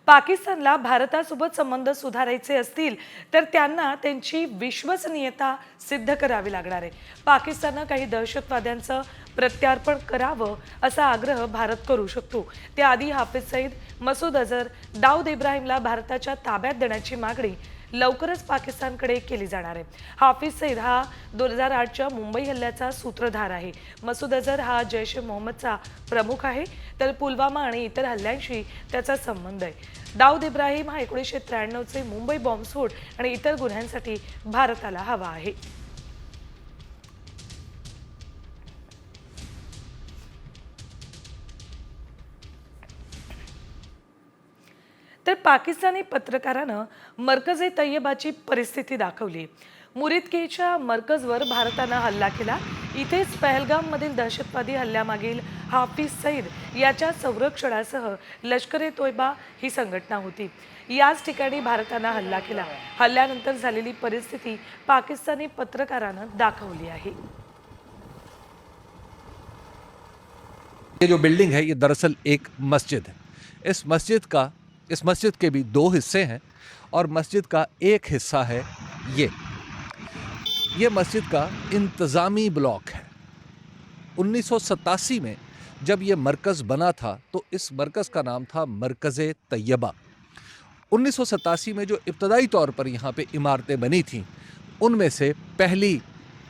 पाकिस्तानला भारतासोबत संबंध सुधारायचे असतील तर त्यांना त्यांची विश्वसनीयता सिद्ध करावी लागणार आहे. पाकिस्ताननं काही दहशतवाद्यांचं प्रत्यार्पण करावं असा आग्रह भारत करू शकतो. त्याआधी हाफिज सईद, मसूद अझर, दाऊद इब्राहिमला भारताच्या ताब्यात देण्याची मागणी लवकरच पाकिस्तानकडे केली जाणार आहे. हाफिज सईद हा 2008च्या मुंबई हल्ल्याचा सूत्रधार आहे. मसूद अझर हा जैश ए मोहम्मदचा प्रमुख आहे, तर पुलवामा आणि इतर हल्ल्यांशी त्याचा संबंध आहे. दाऊद इब्राहिम हा 1993चे मुंबई बॉम्बस्फोट आणि इतर गुन्ह्यांसाठी भारताला हवा आहे. तर पाकिस्तानी पत्रकारानं मरकज-ए तय्यबाची परिस्थिती दाखवली. मुरिदकेच्या मरकजवर भारतानं हल्ला केला. इथेच पहलगाममधील दहशतवादी हल्ल्यामागील हाफिज सईद याच्या संरक्षणासह लष्कर-ए-तोयबा ही संघटना होती. याच ठिकाणी भारतानं हल्ला केला. हल्ल्यानंतर झालेली परिस्थिती पाकिस्तानी पत्रकारानं दाखवली आहे. ये जो बिल्डिंग है ये दरअसल एक मस्जिद है। इस मस्जिद के भी दो हिस्से हैं और मस्जिद का एक हिस्सा है ये मस्जिद का इंतज़ामी ब्लॉक है। 1987 में जब ये मरकज़ बना था तो इस मरकज़ का नाम था मरकज़-ए तैयबा। 1987 में जो इब्तदाई तौर पर यहाँ पे इमारतें बनी थीं उनमें से पहली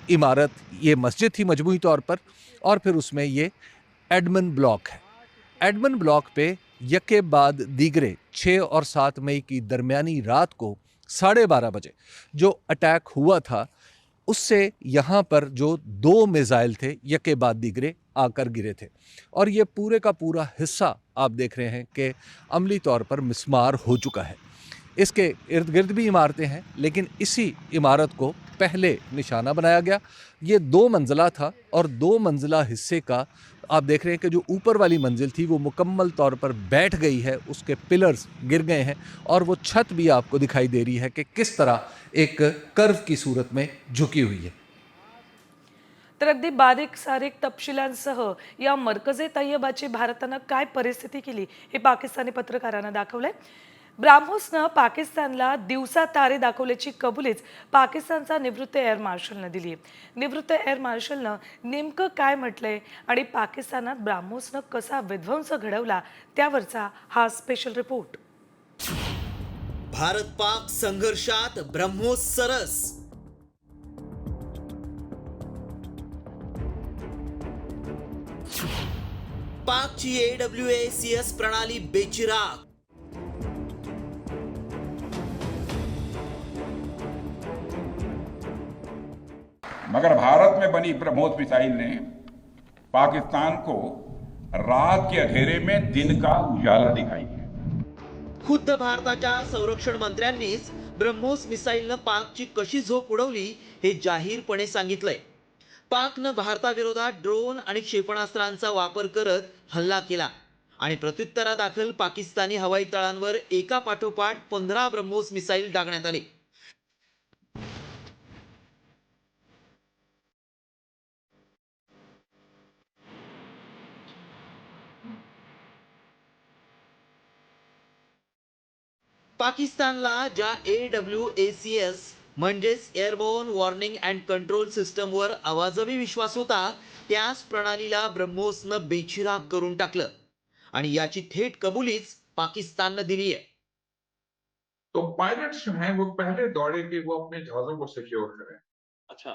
इमारत ये मस्जिद थी मजमूई तौर पर, और फिर उसमें ये एडमन ब्लॉक है। एडमन ब्लॉक पे यके बाद दीगरे 6 और 7 मई की दरमियानी रात को 12:30 बजे जो अटैक हुआ था उससे यहाँ पर जो 2 मिसाइल थे यके बाद दीगरे आकर गिरे थे, और ये पूरे का पूरा हिस्सा आप देख रहे हैं कि अमली तौर पर मिस्मार हो चुका है। इसके इर्द गिर्द भी इमारतें हैं, लेकिन इसी इमारत को पहले निशाना बनाया गया। ये 2 मंजिला था और 2 मंजिला हिस्से का आप देख रहे हैं कि जो ऊपर वाली मंजिल थी वो मुकम्मल तौर पर बैठ गई है, उसके पिलर्स गिर गए हैं और वो छत भी आपको दिखाई दे रही है कि किस तरह एक कर्व की सूरत में झुकी हुई है। तर अगदी बारीक सारीक तपशिलांसह या मरकज-ए तय्यबाची भारतानं काय परिस्थिती केली हे पाकिस्तानी पत्रकारांना दाखवलंय. ब्राह्मोसनं पाकिस्तानला दिवसा तारे दाखवल्याची कबुलीच पाकिस्तानचा निवृत्त एअर मार्शलनं दिली आहे. निवृत्त एअर मार्शलनं नेमकं काय म्हटलंय आणि पाकिस्तानात ब्राह्मोसनं कसा विध्वंस घडवला त्यावरचा हा स्पेशल रिपोर्ट. भारत पाक संघर्षात ब्रह्मोस सरस. पाकची AWACS प्रणाली बेचिराग. मगर भारत में बनी ब्रह्मोस मिसाइल ने पाकिस्तान को रात के अंधेरे में दिन का उजाला दिखाई है. खुद्द भारताच्या संरक्षण मंत्र्यांनीच ब्रह्मोस मिसाईलनं पाकची कशी झोप उडवली हे जाहीरपणे सांगितलंय. पाकनं भारताविरोधात ड्रोन आणि क्षेपणास्त्रांचा वापर करत हल्ला केला आणि प्रत्युत्तरादाखल पाकिस्तानी हवाई तळांवर एका पाठोपाठ 15 ब्रह्मोस मिसाईल डागण्यात आले. पाकिस्तानला ज्या AWACS म्हणजेच एअरबोर्न वॉर्निंग अँड कंट्रोल सिस्टमवर आवाजवी विश्वास होता, त्याच प्रणालीला ब्रह्मोसनं बेचिराग करून टाकलं आणि याची थेट कबुलीच पाकिस्ताननं दिली आहे. तो पायलट्स जो हैं वो पहले दौड़े कि वो अपने जहाजों को सिक्योर करें. अच्छा.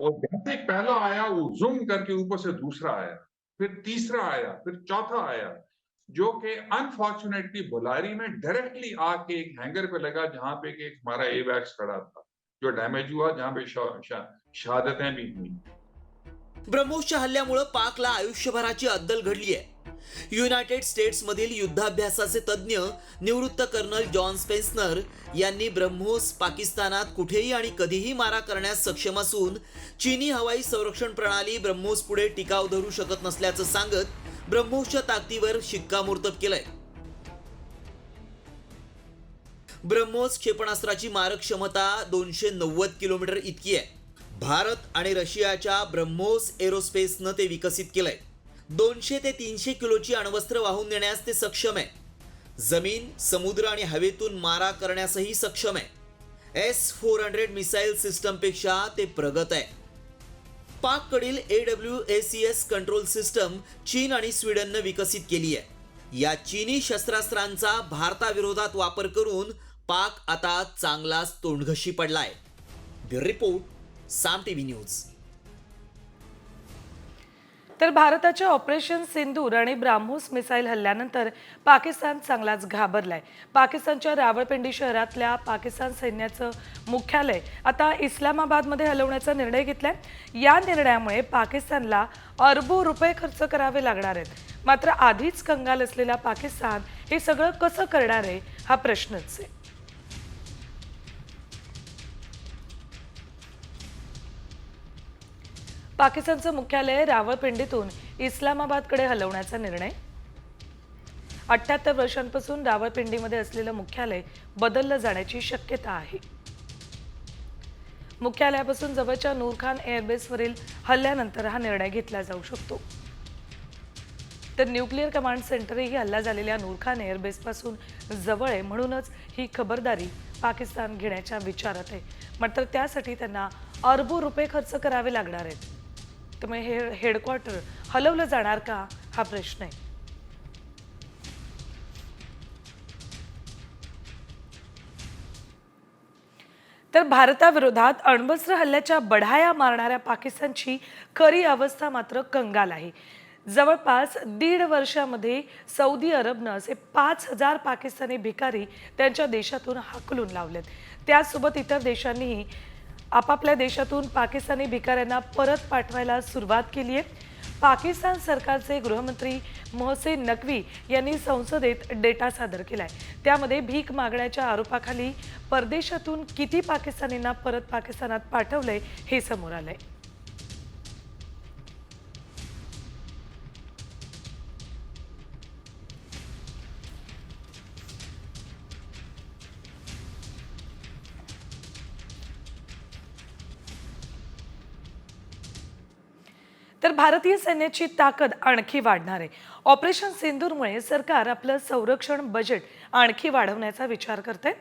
और जैसे ही पहला आया वो जूम करके ऊपर से दूसरा आया, फिर तीसरा आया, फिर चौथा आया, जो कि अनफॉर्चुनेटली बुलारी में डायरेक्टली आके एक हैंगर पे लगा जहां पे कि एक हमारा एवैक्स खड़ा था जो डैमेज हुआ, जहां पे शहादतें भी हुई. ब्रह्मोसच्या हल्ल्यामुळे पाकला आयुष्यभराची अद्दल घडली आहे. युनायटेड स्टेट्स मधील युद्धाभ्यासाचे तज्ज्ञ निवृत्त कर्नल जॉन स्पेन्सर यांनी ब्रह्मोस पाकिस्तानात कुठेही आणि कधीही मारा करण्यास सक्षम असून चीनी हवाई संरक्षण प्रणाली ब्रह्मोस पुढे टिकाव धरू शकत नसल्याचं सांगत ब्रह्मोसच्या ताकदीवर शिक्कामोर्तब केलंय. ब्रह्मोस क्षेपणास्त्राची मारक क्षमता 290 किलोमीटर इतकी आहे. भारत आणि रशियाच्या ब्रह्मोस एरोस्पेसनं ते विकसित केलंय. 200 ते 300 किलोची अण्वस्त्र वाहून नेण्यास ते सक्षम आहे. जमीन, समुद्र आणि हवेतून मारा करण्यासही सक्षम आहे. S-400 मिसाईल सिस्टमपेक्षा ते प्रगत आहे. पाककडील AWACS कंट्रोल सिस्टम चीन आणि स्वीडननं विकसित केली आहे. या चीनी शस्त्रास्त्रांचा भारताविरोधात वापर करून पाक आता चांगलाच तोंडघशी पडलाय. ब्युरो रिपोर्ट, साम टीव्ही न्यूज. तर भारताच्या ऑपरेशन सिंदूर आणि ब्राह्मोस मिसाईल हल्ल्यानंतर पाकिस्तान चांगलाच घाबरलाय. पाकिस्तानच्या रावळपिंडी शहरातल्या पाकिस्तान सैन्याचं मुख्यालय आता इस्लामाबादमध्ये हलवण्याचा निर्णय घेतलाय. या निर्णयामुळे पाकिस्तानला अरबो रुपये खर्च करावे लागणार आहेत. मात्र आधीच कंगाल असलेला पाकिस्तान हे सगळं कसं करणार आहे हा प्रश्नच आहे. पाकिस्तानचं मुख्यालय रावळपिंडीतून इस्लामाबादकडे हलवण्याचा निर्णय. 78 वर्षांपासून रावळपिंडीमध्ये असलेलं मुख्यालय बदललं जाण्याची शक्यता आहे. मुख्यालयापासून जवळच्या नूरखान एअरबेसवरील हल्ल्यानंतर हा निर्णय घेतला जाऊ शकतो. तर न्यूक्लिअर कमांड सेंटरही हल्ला झालेल्या नूरखान एअरबेसपासून जवळ आहे, म्हणूनच ही खबरदारी पाकिस्तान घेण्याच्या विचारात आहे. मात्र त्यासाठी त्यांना अरबो रुपये खर्च करावे लागणार आहेत. त्यामुळे हे हेडक्वार्टर हलवलं जाणार का हा प्रश्न आहे. तर भारताविरोधात अण्वस्त्र हल्ल्याच्या बढाया मारणाऱ्या पाकिस्तानची खरी अवस्था मात्र कंगाल आहे. जवळपास 1.5 वर्षामध्ये सौदी अरबनं असे 5,000 पाकिस्तानी भिकारी त्यांच्या देशातून हाकलून लावलेत. त्यासोबत इतर देशांनीही आपापल्या देशातून पाकिस्तानी भिकाऱ्यांना परत पाठवायला सुरुवात केली आहे. पाकिस्तान सरकारचे गृहमंत्री मोहसिन नक्वी यांनी संसदेत डेटा सादर केलाय. त्यामध्ये भीक मागण्याच्या आरोपाखाली परदेशातून किती पाकिस्तानींना परत पाकिस्तानात पाठवलंय हे समोर आलंय. तर भारतीय सैन्याची ताकद आणखी वाढणार आहे. ऑपरेशन सिंदूरमुळे सरकार आपलं संरक्षण बजेट आणखी वाढवण्याचा विचार करते.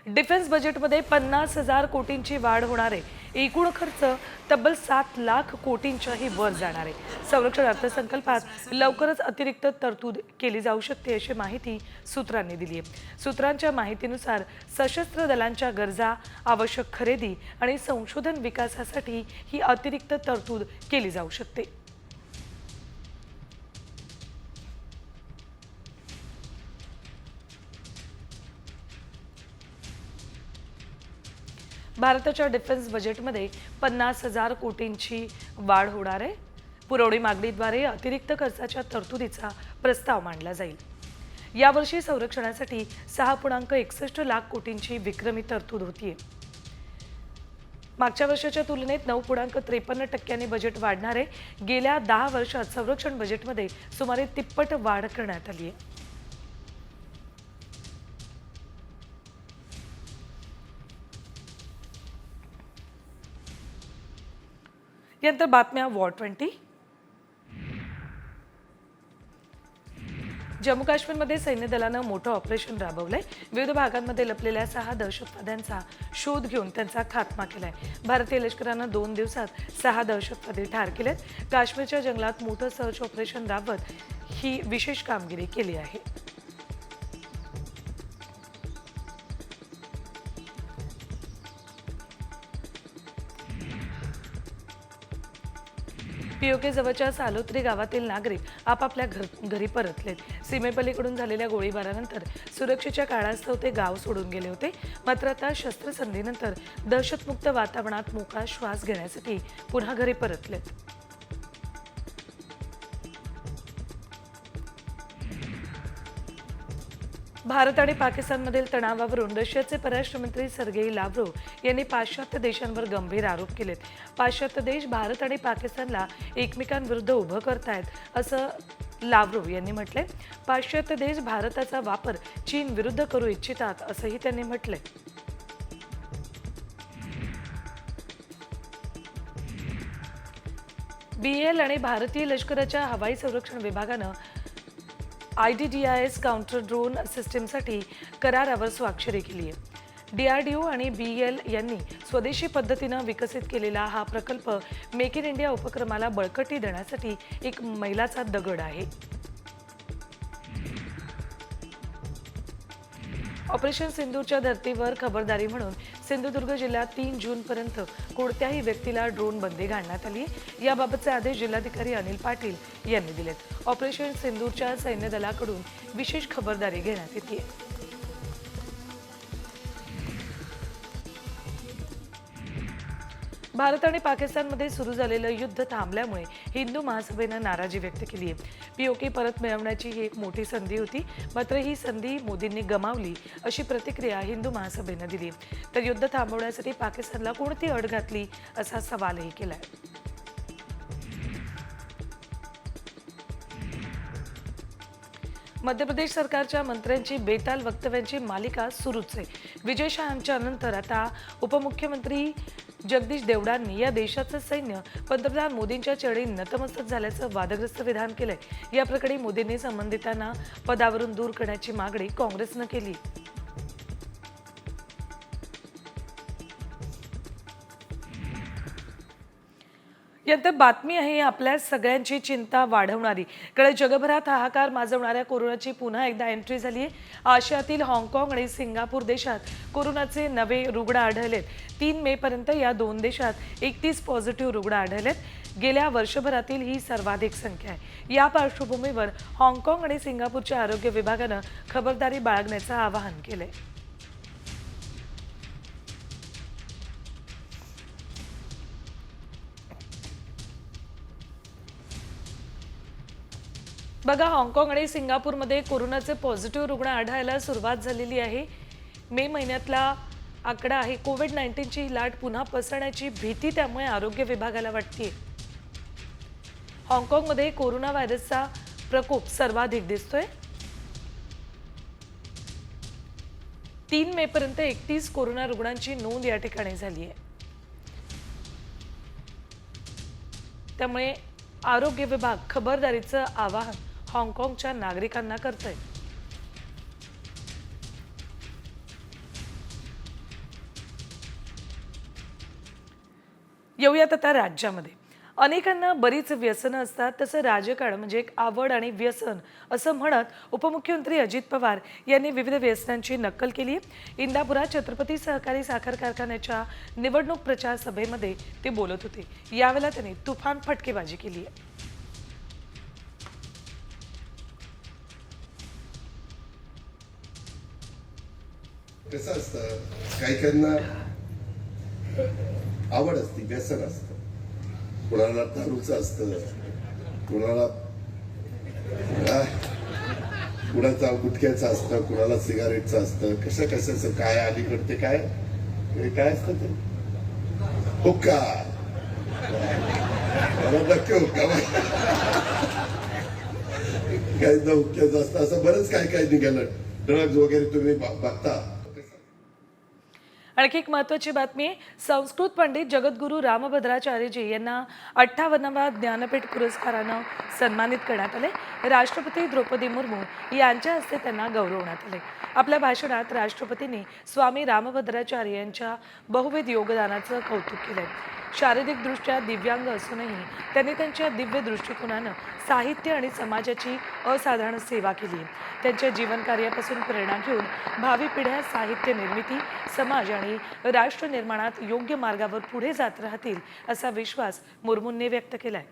डिफेन्स बजेटमध्ये 50,000 कोटींची वाढ होणार आहे. एकूण खर्च तब्बल 7 लाख कोटींच्याही वर जाणार आहे. संरक्षण अर्थसंकल्पात लवकरच अतिरिक्त तरतूद केली जाऊ शकते अशी माहिती सूत्रांनी दिली आहे. सूत्रांच्या माहितीनुसार सशस्त्र दलांच्या गरजा, आवश्यक खरेदी आणि संशोधन विकासासाठी ही अतिरिक्त तरतूद केली जाऊ शकते. भारताच्या डिफेन्स बजेटमध्ये 50,000 कोटींची वाढ होणार आहे. पुरवणी मागणीद्वारे अतिरिक्त खर्चाच्या तरतुदीचा प्रस्ताव मांडला जाईल. यावर्षी संरक्षणासाठी 6.61 लाख कोटींची विक्रमी तरतूद होतीये. मागच्या वर्षाच्या तुलनेत 9.53% बजेट वाढणार आहे. गेल्या 10 वर्षात संरक्षण बजेटमध्ये सुमारे 3पट वाढ करण्यात आली आहे. यानंतर बातम्या वॉर 20. जम्मू काश्मीरमध्ये सैन्य दलानं मोठं ऑपरेशन राबवलंय. विविध भागांमध्ये लपलेल्या 6 दहशतवाद्यांचा शोध घेऊन त्यांचा खात्मा केलाय. भारतीय लष्करानं 2 दिवसात 6 दहशतवादी ठार केलेत. काश्मीरच्या जंगलात मोठं सर्च ऑपरेशन राबवत ही विशेष कामगिरी केली आहे. पीओके जवळच्या सालोत्री गावातील नागरिक आपापल्या घरी परतलेत. सीमेपलीकडून झालेल्या गोळीबारानंतर सुरक्षेच्या कारणास्तव ते गाव सोडून गेले होते. मात्र आता शस्त्रसंधीनंतर दहशतमुक्त वातावरणात मोकळा श्वास घेण्यासाठी पुन्हा घरी परतलेत. भारत आणि पाकिस्तानमधील तणावावरून रशियाचे परराष्ट्र मंत्री सर्गेई लाव्हरोव्ह यांनी पाश्चात्य देशांवर गंभीर आरोप केलेत. पाश्चात्य देश भारत आणि पाकिस्तानला एकमेकांविरुद्ध उभं करतायत असं लाव्हरोव्ह यांनी म्हटलंय. पाश्चात्य देश भारताचा वापर चीन विरुद्ध करू इच्छितात असंही त्यांनी म्हटलंय. BEL आणि भारतीय लष्कराच्या हवाई संरक्षण विभागानं IDDIS काउंटर ड्रोन सिस्टीमसाठी करारावर स्वाक्षरी केली आहे. DRDO आणि BEL यांनी स्वदेशी पद्धतीनं विकसित केलेला हा प्रकल्प मेक इन इंडिया उपक्रमाला बळकटी देण्यासाठी एक मैलाचा दगड आहे. ऑपरेशन सिंदूरच्या धर्तीवर खबरदारी म्हणून सिंधुदुर्ग जिल्ह्यात 3 जूनपर्यंत कोणत्याही व्यक्तीला ड्रोन बंदी घालण्यात आली. याबाबतचे आदेश जिल्हाधिकारी अनिल पाटील यांनी दिलेत. ऑपरेशन सिंदूरच्या सैन्य दलाकडून विशेष खबरदारी घेण्यात येते. भारत आणि पाकिस्तानमध्ये सुरू झालेलं युद्ध थांबल्यामुळे हिंदू महासभेनं नाराजी व्यक्त केली आहे. POK परत मिळवण्याची ही एक मोठी संधी होती, मात्र ही संधी मोदींनी गमावली अशी प्रतिक्रिया हिंदू महासभेनं दिली. तर युद्ध थांबवण्यासाठी पाकिस्तानला कोणती अट घातली असा सवालही केलाय. मध्य प्रदेश सरकारच्या मंत्र्यांची बेताल वक्तव्यांची मालिका सुरूच आहे. विजय शहांच्या नंतर आता उपमुख्यमंत्री जगदीश देवडांनी या देशाचं सैन्य पंतप्रधान मोदींच्या चरणी नतमस्तक झाल्याचं वादग्रस्त विधान केलंय. या प्रकरणी मोदींनी संबंधितांना पदावरून दूर करण्याची मागणी काँग्रेसनं केली. यानंतर बातमी आहे आपल्या सगळ्यांची चिंता वाढवणारी. कडे जगभरात हाहाकार माजवणाऱ्या कोरोनाची पुन्हा एकदा एंट्री झाली आहे. आशियातील हाँगकाँग आणि सिंगापूर देशात कोरोनाचे नवे रुग्ण आढळलेत. 3 मेपर्यंत या 2 देशात 31 पॉझिटिव्ह रुग्ण आढळलेत. गेल्या वर्षभरातील ही सर्वाधिक संख्या आहे. या पार्श्वभूमीवर हाँगकाँग आणि सिंगापूरच्या आरोग्य विभागानं खबरदारी बाळगण्याचं आवाहन केलंय. बघा, हाँगकाँग आणि सिंगापूरमध्ये कोरोनाचे पॉझिटिव्ह रुग्ण आढळायला सुरुवात झालेली आहे. मे महिन्यातला आकडा आहे. कोविड-19ची लाट पुन्हा पसरण्याची भीती त्यामुळे आरोग्य विभागाला वाटते. हाँगकाँगमध्ये कोरोना व्हायरसचा प्रकोप सर्वाधिक दिसतोय. 3 मेपर्यंत 31 कोरोना रुग्णांची नोंद या ठिकाणी झाली आहे. त्यामुळे आरोग्य विभाग खबरदारीचं आवाहन हाँगकाँगच्या नागरिकांना करतोय. येऊयात आता राज्यामध्ये. अनेकांना बरीच व्यसनं असतात, तसं राजकारण म्हणजे एक आवड आणि व्यसन असं म्हणत उपमुख्यमंत्री अजित पवार यांनी विविध व्यसनांची नक्कल केली आहे. इंदापुरात छत्रपती सहकारी साखर कारखान्याच्या निवडणूक प्रचार सभेमध्ये ते बोलत होते. यावेळेला त्यांनी तुफान फटकेबाजी केली आहे. कसं असतं, काही काहींना आवड असते, व्यसन असतं. कुणाला दारूचं असतं, कुणाला कुणाचा गुटख्याचं असतं, कुणाला सिगारेटचं असतं. कशाचं काय अलीकडे ते काय असतं ते हुक्का. नक्की हुक्का. काही हुक्क्याचं असतं. असं बरंच काय निघालं. ड्रग्ज वगैरे तुम्ही बघता. आणखी एक महत्त्वाची बातमी आहे. संस्कृत पंडित जगद्गुरू रामभद्राचार्यजी यांना 58व्या ज्ञानपीठ पुरस्कारानं सन्मानित करण्यात आले. राष्ट्रपती द्रौपदी मुर्मू यांच्या हस्ते त्यांना गौरवण्यात आले. आपल्या भाषणात राष्ट्रपतींनी स्वामी रामभद्राचार्य यांच्या बहुविध योगदानाचं कौतुक केलंय. शारीरिकदृष्ट्या दिव्यांग असूनही त्यांनी त्यांच्या दिव्य दृष्टिकोनानं साहित्य आणि समाजाची असाधारण सेवा केली. त्यांच्या जीवनकार्यापासून प्रेरणा घेऊन भावी पिढ्या साहित्य निर्मिती, समाज आणि राष्ट्र निर्माणात योग्य मार्गावर पुढे जात राहतील असा विश्वास मुर्मूंनी व्यक्त केलाय.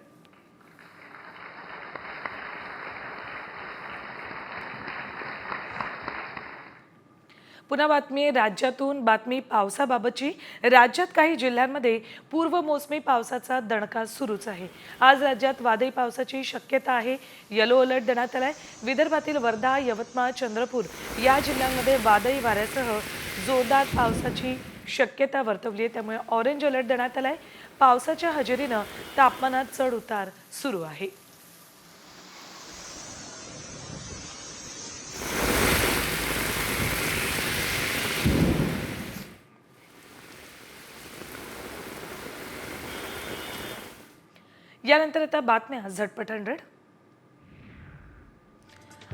पुन्हा बातमी आहे राज्यातून. बातमी पावसाबाबतची. राज्यात काही जिल्ह्यांमध्ये पूर्व मोसमी पावसाचा दणका सुरूच आहे. आज राज्यात वादळी पावसाची शक्यता आहे. येलो अलर्ट देण्यात आलाय. विदर्भातील वर्धा, यवतमाळ, चंद्रपूर या जिल्ह्यांमध्ये वादळी वाऱ्यासह जोरदार पावसाची शक्यता वर्तवली आहे. त्यामुळे ऑरेंज अलर्ट देण्यात आलाय. पावसाच्या हजेरीनं तापमानात चढ उतार सुरू आहे. यानंतर आता बातम्या झटपट 100.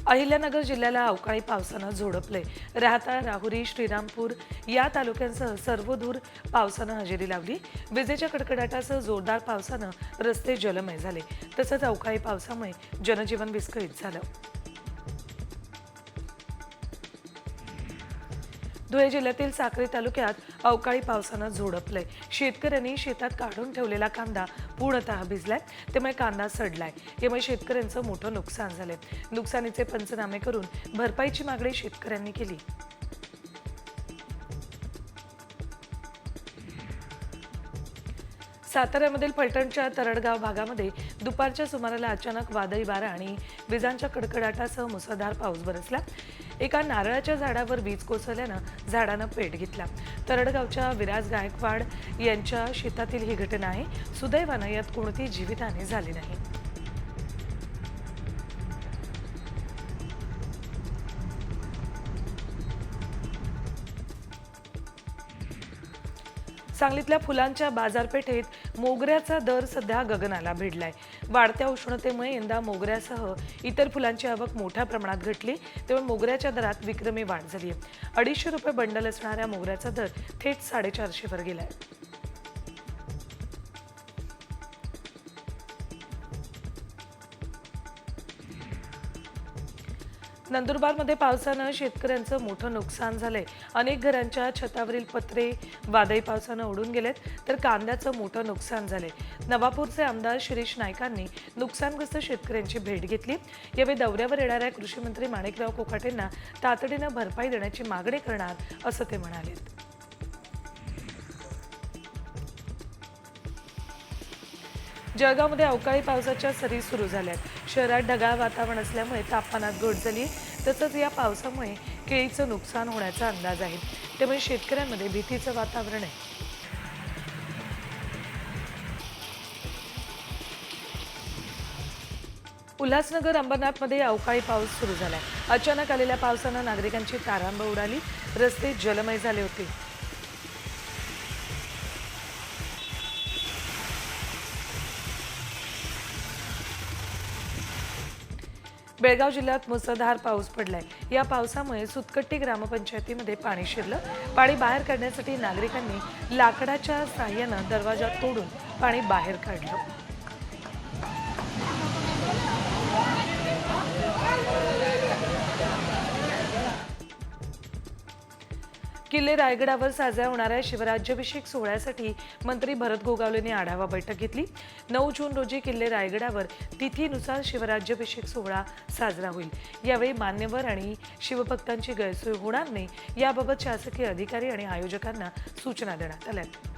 अहिल्यानगर जिल्ह्याला अवकाळी पावसानं झोडपले. राहाता, राहुरी, श्रीरामपूर या तालुक्यांसह सर्वदूर पावसानं हजेरी लावली. विजेच्या कडकडाटासह जोरदार पावसानं रस्ते जलमय झाले. तसंच अवकाळी पावसामुळे जनजीवन विस्कळीत झालं. धुळे जिल्ह्यातील साक्री तालुक्यात अवकाळी पावसानं झोडपलंय. शेतकऱ्यांनी शेतात काढून ठेवलेला कांदा पूर्णतः भिजलाय, त्यामुळे कांदा सडलाय. यामुळे शेतकऱ्यांचं मोठं नुकसान झालंय. नुकसानीचे पंचनामे करून भरपाईची मागणी शेतकऱ्यांनी केली. साताऱ्यामधील फलटणच्या तरडगाव भागामध्ये दुपारच्या सुमाराला अचानक वादळी वारा आणि विजांच्या कडकडाटासह मुसळधार पाऊस बरसला. एका नारळाच्या झाडावर वीज कोसळल्यानं झाडानं पेट घेतला. तरडगावच्या विराज गायकवाड यांच्या शेतातील ही घटना आहे. सुदैवानं यात कोणतीही जीवितहानी झाली नाही. सांगलीतल्या फुलांच्या बाजारपेठेत मोगऱ्याचा दर सध्या गगनाला भिडलाय. वाढत्या उष्णतेमुळे यंदा मोगऱ्यासह इतर फुलांची आवक मोठ्या प्रमाणात घटली, त्यामुळे मोगऱ्याच्या दरात विक्रमी वाढ झाली आहे. 250 रुपये बंडल असणाऱ्या मोगऱ्याचा दर थेट 450 वर गेलाय. नंदुरबारमध्ये पावसानं शेतकऱ्यांचं मोठं नुकसान झालंय. अनेक घरांच्या छतावरील पत्रे वादळी पावसानं उडून गेलेत, तर कांद्याचं मोठं नुकसान झालंय. नवापूरचे आमदार शिरीष नाईकांनी नुकसानग्रस्त शेतकऱ्यांची भेट घेतली. यावेळी दौऱ्यावर येणाऱ्या कृषी मंत्री माणिकराव कोकाटेंना तातडीनं भरपाई देण्याची मागणी करणार असं ते म्हणाले. जळगावमध्ये अवकाळी पावसाच्या सरी सुरू झाल्यात. शहरात ढगाळ वातावरण असल्यामुळे तापमानात घट झाली. तसंच या पावसामुळे केळीचं नुकसान होण्याचा अंदाज आहे, त्यामुळे शेतकऱ्यांमध्ये भीतीचं वातावरण आहे. उल्हासनगर अंबरनाथमध्ये अवकाळी पाऊस सुरू झालाय. अचानक आलेल्या पावसानं नागरिकांची तारांबळ उडाली. रस्ते जलमय झाले होते. बेळगाव जिल्ह्यात मुसळधार पाऊस पडलाय. या पावसामुळे सुतकट्टी ग्रामपंचायतीमध्ये पाणी शिरलं. पाणी बाहेर काढण्यासाठी नागरिकांनी लाकडाच्या साहाय्यानं दरवाजा तोडून पाणी बाहेर काढलं. किल्ले रायगडावर साजऱ्या होणाऱ्या शिवराज्याभिषेक सोहळ्यासाठी मंत्री भरत गोगावलेने आढावा बैठक घेतली. 9 जून रोजी किल्ले रायगडावर तिथीनुसार शिवराज्याभिषेक सोहळा साजरा होईल. यावेळी मान्यवर आणि शिवभक्तांची गैरसोय होणार नाही, याबाबत शासकीय अधिकारी आणि आयोजकांना सूचना देण्यात आल्या.